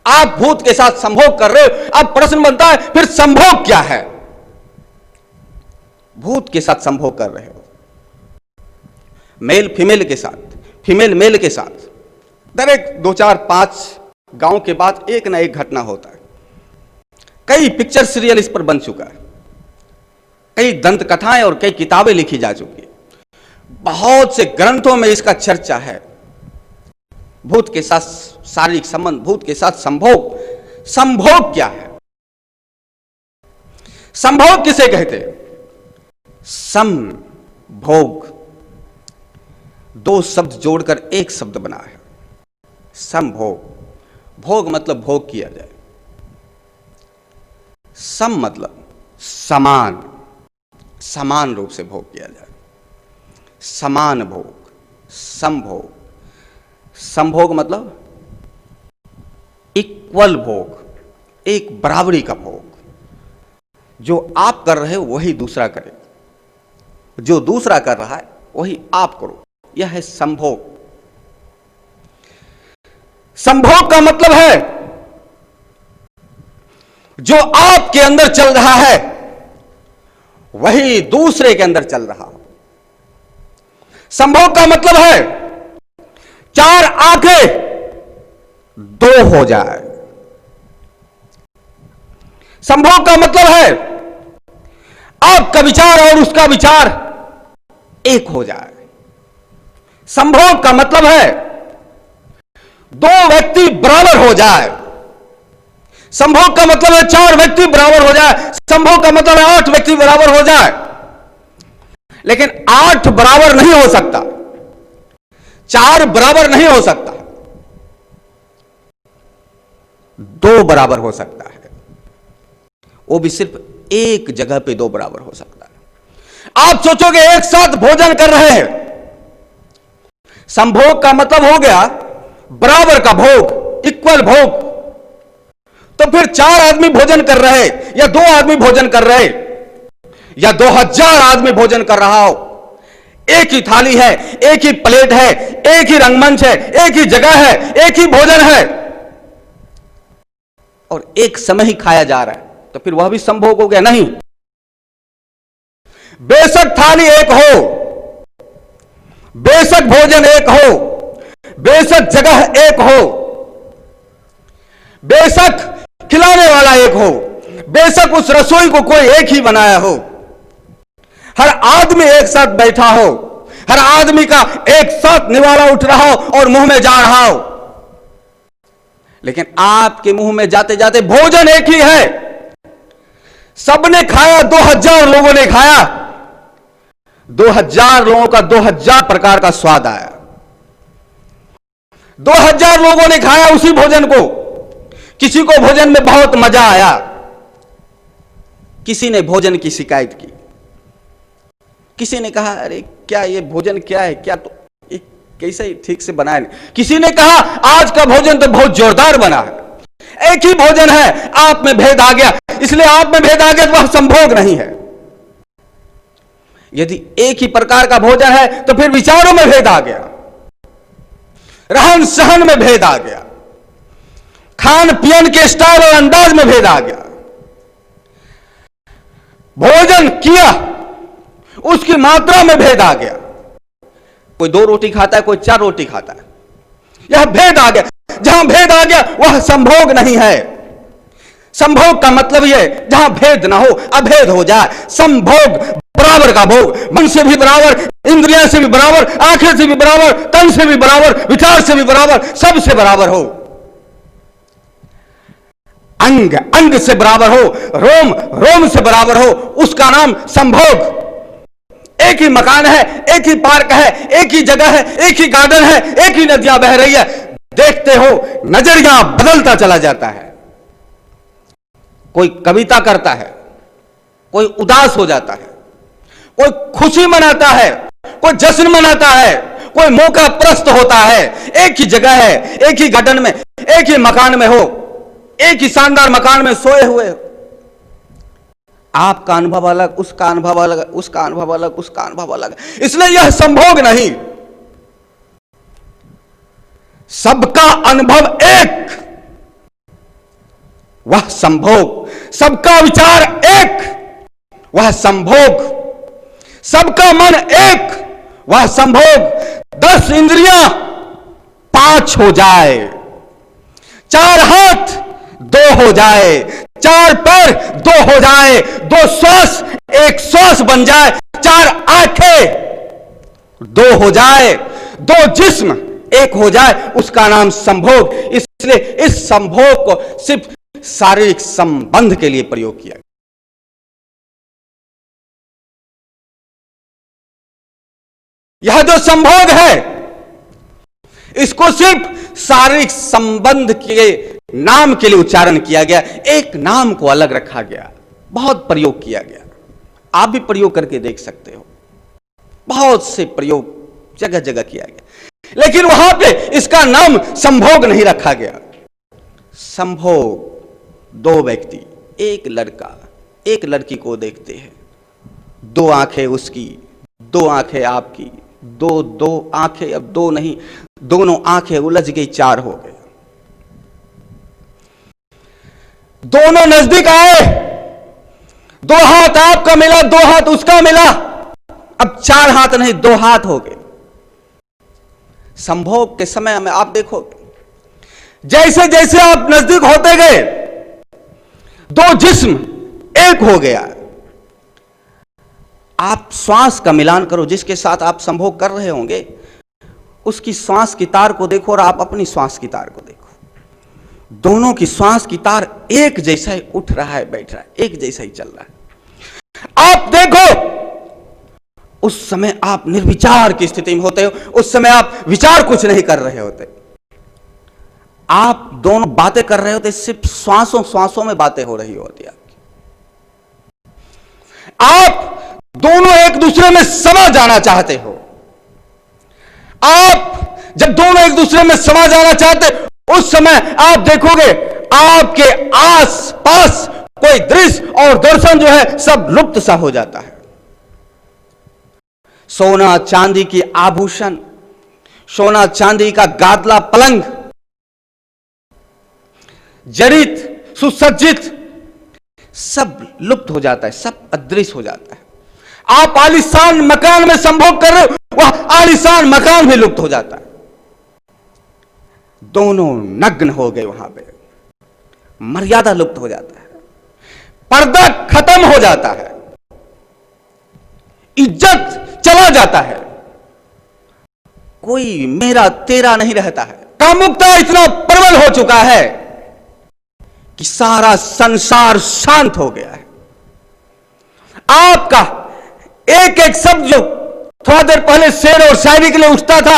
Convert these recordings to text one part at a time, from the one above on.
आप भूत के साथ संभोग कर रहे हो। अब प्रश्न बनता है फिर संभोग क्या है? भूत के साथ संभोग कर रहे हो, मेल फीमेल के साथ, फीमेल मेल के साथ। दर एक 2 4 5 गांव के बाद एक ना एक घटना होता है। कई पिक्चर सीरियल इस पर बन चुका है, कई दंत कथाएं और कई किताबें लिखी जा चुकी है, बहुत से ग्रंथों में इसका चर्चा है। भूत के साथ शारीरिक संबंध, भूत के साथ संभोग। संभोग क्या है? संभोग किसे कहते हैं? संभोग 2 शब्द जोड़कर एक शब्द बना है, संभोग। भोग मतलब भोग किया जाए, सम मतलब समान, समान रूप से भोग किया जाए, समान भोग, संभोग। संभोग मतलब इक्वल भोग, एक बराबरी का भोग। जो आप कर रहे हो वही दूसरा करे, जो दूसरा कर रहा है वही आप करो, यह है संभोग। संभोग का मतलब है जो आपके अंदर चल रहा है वही दूसरे के अंदर चल रहा हो। संभोग का मतलब है 4 आंखें 2 हो जाए। संभोग का मतलब है आपका विचार और उसका विचार एक हो जाए। संभोग का मतलब है 2 व्यक्ति बराबर हो जाए। संभोग का मतलब है 4 व्यक्ति बराबर हो जाए। संभोग का मतलब है 8 व्यक्ति बराबर हो जाए। लेकिन 8 बराबर नहीं हो सकता, 4 बराबर नहीं हो सकता, 2 बराबर हो सकता है, वो भी सिर्फ एक जगह पे 2 बराबर हो सकता है। आप सोचोगे एक साथ भोजन कर रहे हैं, संभोग का मतलब हो गया बराबर का भोग, इक्वल भोग। तो फिर 4 आदमी भोजन कर रहे या 2 आदमी भोजन कर रहे या 2000 आदमी भोजन कर रहा हो, एक ही थाली है, एक ही प्लेट है, एक ही रंगमंच है, एक ही जगह है, एक ही भोजन है और एक समय ही खाया जा रहा है, तो फिर वह भी संभोग हो गया? नहीं। बेशक थाली एक हो, बेशक भोजन एक हो, बेशक जगह एक हो, बेशक खिलाने वाला एक हो, बेशक उस रसोई को कोई एक ही बनाया हो, हर आदमी एक साथ बैठा हो, हर आदमी का एक साथ निवाला उठ रहा हो और मुंह में जा रहा हो, लेकिन आपके मुंह में जाते जाते भोजन एक ही है। सबने खाया, 2000 लोगों ने खाया, 2000 लोगों का 2000 प्रकार का स्वाद आया। 2000 लोगों ने खाया उसी भोजन को। किसी को भोजन में बहुत मजा आया, किसी ने भोजन की शिकायत की, किसी ने कहा अरे क्या ये भोजन क्या है, क्या तो कैसे ठीक से बनाया नहीं। किसी ने कहा आज का भोजन तो बहुत जोरदार बना है। एक ही भोजन है, आप में भेद आ गया, इसलिए आप में भेद आ गया तो वह संभोग नहीं है। यदि एक ही प्रकार का भोजन है तो फिर विचारों में भेद आ गया, रहन सहन में भेद आ गया, खान पियन के स्टाइल और अंदाज में भेद आ गया। भोजन किया उसकी मात्रा में भेद आ गया, कोई 2 रोटी खाता है, कोई 4 रोटी खाता है, यह भेद आ गया। जहां भेद आ गया वह संभोग नहीं है। संभोग का मतलब यह जहां भेद ना हो, अभेद हो जाए। संभोग बराबर का भोग, मन से भी बराबर, इंद्रियों से भी बराबर, आंखें से भी बराबर, तन से भी बराबर, विचार से भी बराबर, सबसे बराबर हो, अंग अंग से बराबर हो, रोम रोम से बराबर हो, उसका नाम संभोग। एक ही मकान है, एक ही पार्क है, एक ही जगह है, एक ही गार्डन है, एक ही नदियां बह रही है, देखते हो नजरिया बदलता चला जाता है। कोई कविता करता है, कोई उदास हो जाता है, कोई खुशी मनाता है, कोई जश्न मनाता है, कोई मौका प्रस्त होता है। एक ही जगह है, एक ही गार्डन में, एक ही मकान में हो, एक ही शानदार मकान में सोए हुए हो। आपका अनुभव अलग, उसका अनुभव अलग, उसका अनुभव अलग, उसका अनुभव अलग, इसलिए यह संभोग नहीं। सबका अनुभव एक, वह संभोग, सबका विचार एक, वह संभोग, सबका मन एक, वह संभोग। 10 इंद्रियां 5 हो जाए, 4 हाथ 2 हो जाए, 4 पैर 2 हो जाए, 2 श्वास 1 श्वास बन जाए, 4 आंखें 2 हो जाए, 2 जिस्म 1 हो जाए, उसका नाम संभोग। इसलिए इस संभोग को सिर्फ शारीरिक संबंध के लिए प्रयोग किया। यह जो संभोग है इसको सिर्फ शारीरिक संबंध के नाम के लिए उच्चारण किया गया, एक नाम को अलग रखा गया, बहुत प्रयोग किया गया। आप भी प्रयोग करके देख सकते हो, बहुत से प्रयोग जगह जगह किया गया, लेकिन वहां पे इसका नाम संभोग नहीं रखा गया। संभोग 2 व्यक्ति, एक लड़का एक लड़की को देखते हैं, 2 आंखें उसकी, 2 आंखें आपकी, 2 आंखें, अब 2 नहीं, दोनों आंखें उलझ गई, 4 हो गए। दोनों नजदीक आए, 2 हाथ आपका मिला, 2 हाथ उसका मिला, अब 4 हाथ नहीं 2 हाथ हो गए। संभोग के समय में आप देखो, जैसे जैसे आप नजदीक होते गए 2 जिस्म 1 हो गया। आप श्वास का मिलान करो, जिसके साथ आप संभोग कर रहे होंगे उसकी श्वास की तार को देखो और आप अपनी श्वास की तार को देखो, दोनों की श्वास की तार एक जैसा ही उठ रहा है, बैठ रहा है, एक जैसा ही चल रहा है। आप देखो उस समय आप निर्विचार की स्थिति में होते हो, उस समय आप विचार कुछ नहीं कर रहे होते, आप दोनों बातें कर रहे होते, सिर्फ श्वासों श्वासों में बातें हो रही होती आपकी। आप दोनों एक दूसरे में समा जाना चाहते हो। आप जब दोनों एक दूसरे में समा जाना चाहते, उस समय आप देखोगे आपके आस पास कोई दृश्य और दर्शन जो है सब लुप्त सा हो जाता है। सोना चांदी की आभूषण, सोना चांदी का गादला पलंग, जड़ित सुसज्जित, सब लुप्त हो जाता है, सब अदृश्य हो जाता है। आप आलीशान मकान में संभोग कर रहे हो, वह आलीशान मकान भी लुप्त हो जाता है। दोनों नग्न हो गए, वहां पे मर्यादा लुप्त हो जाता है, पर्दा खत्म हो जाता है, इज्जत चला जाता है, कोई मेरा तेरा नहीं रहता है। कामुकता इतना प्रबल हो चुका है कि सारा संसार शांत हो गया है। आपका एक एक शब्द जो थोड़ा देर पहले शेर और शायरी के लिए उठता था,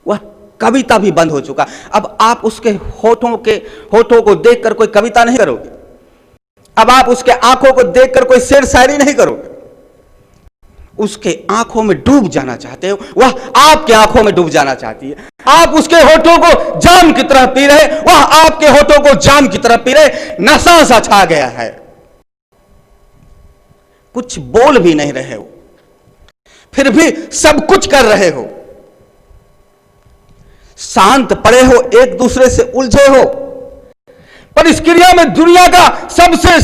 वह कविता भी बंद हो चुका। अब आप उसके होठों को देखकर कोई कविता नहीं करोगे, अब आप उसके आंखों को देखकर कोई शेर शायरी नहीं करोगे। उसके आंखों में डूब जाना चाहते हो, वह आपके आंखों में डूब जाना चाहती है। आप उसके होठों को जाम की तरह पी रहे, वह आपके होठों को जाम की तरह पी रहे। नशा सा छा गया है, कुछ बोल भी नहीं रहे हो, फिर भी सब कुछ कर रहे हो। शांत पड़े हो, एक दूसरे से उलझे हो, पर इस क्रिया में दुनिया का सबसे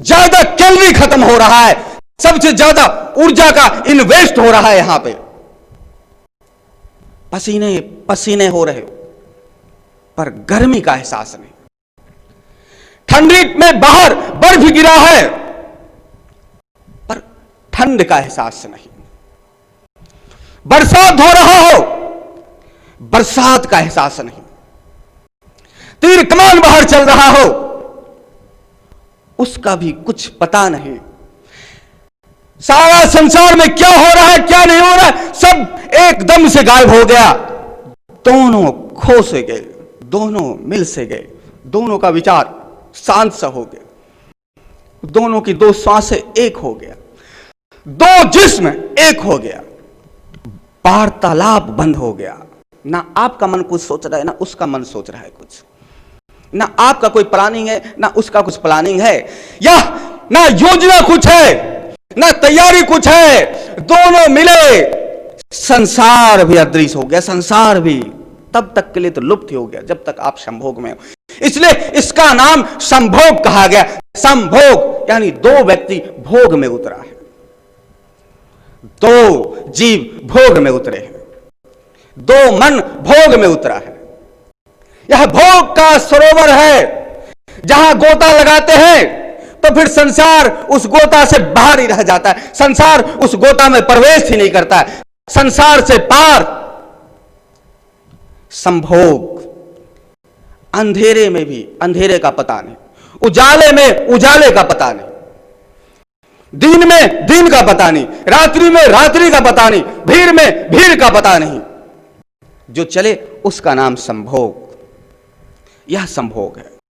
ज्यादा कैलोरी खत्म हो रहा है, सबसे ज्यादा ऊर्जा का इन्वेस्ट हो रहा है। यहां पे पसीने पसीने हो रहे हो, पर गर्मी का एहसास नहीं। ठंडी में बाहर बर्फ गिरा है, पर ठंड का एहसास नहीं। बरसात हो रहा हो, बरसात का एहसास नहीं। तीर कमान बाहर चल रहा हो, उसका भी कुछ पता नहीं। सारा संसार में क्या हो रहा है क्या नहीं हो रहा है, सब एकदम से गायब हो गया। दोनों खो से गए, दोनों मिल से गए, दोनों का विचार शांत सा हो गया, दोनों की 2 श्वासें एक हो गया, 2 जिस्म एक हो गया, वार्तालाप बंद हो गया। ना आपका मन कुछ सोच रहा है, ना उसका मन सोच रहा है कुछ, ना आपका कोई प्लानिंग है, ना उसका कुछ प्लानिंग है, या ना योजना कुछ है, ना तैयारी कुछ है। दोनों मिले, संसार भी अदृश्य हो गया। संसार भी तब तक के लिए तो लुप्त हो गया जब तक आप संभोग में हो। इसलिए इसका नाम संभोग कहा गया। संभोग यानी दो व्यक्ति भोग में उतरा है, दो जीव भोग में उतरे हैं, दो मन भोग में उतरा है। यह भोग का सरोवर है। जहां गोता लगाते हैं तो फिर संसार उस गोता से बाहर ही रह जाता है, संसार उस गोता में प्रवेश ही नहीं करता है। संसार से पार संभोग, अंधेरे में भी अंधेरे का पता नहीं, उजाले में उजाले का पता नहीं, दिन में दिन का पता नहीं, रात्रि में रात्रि का पता नहीं, भीड़ में भीड़ का पता नहीं। जो चले उसका नाम संभोग। यह संभोग है।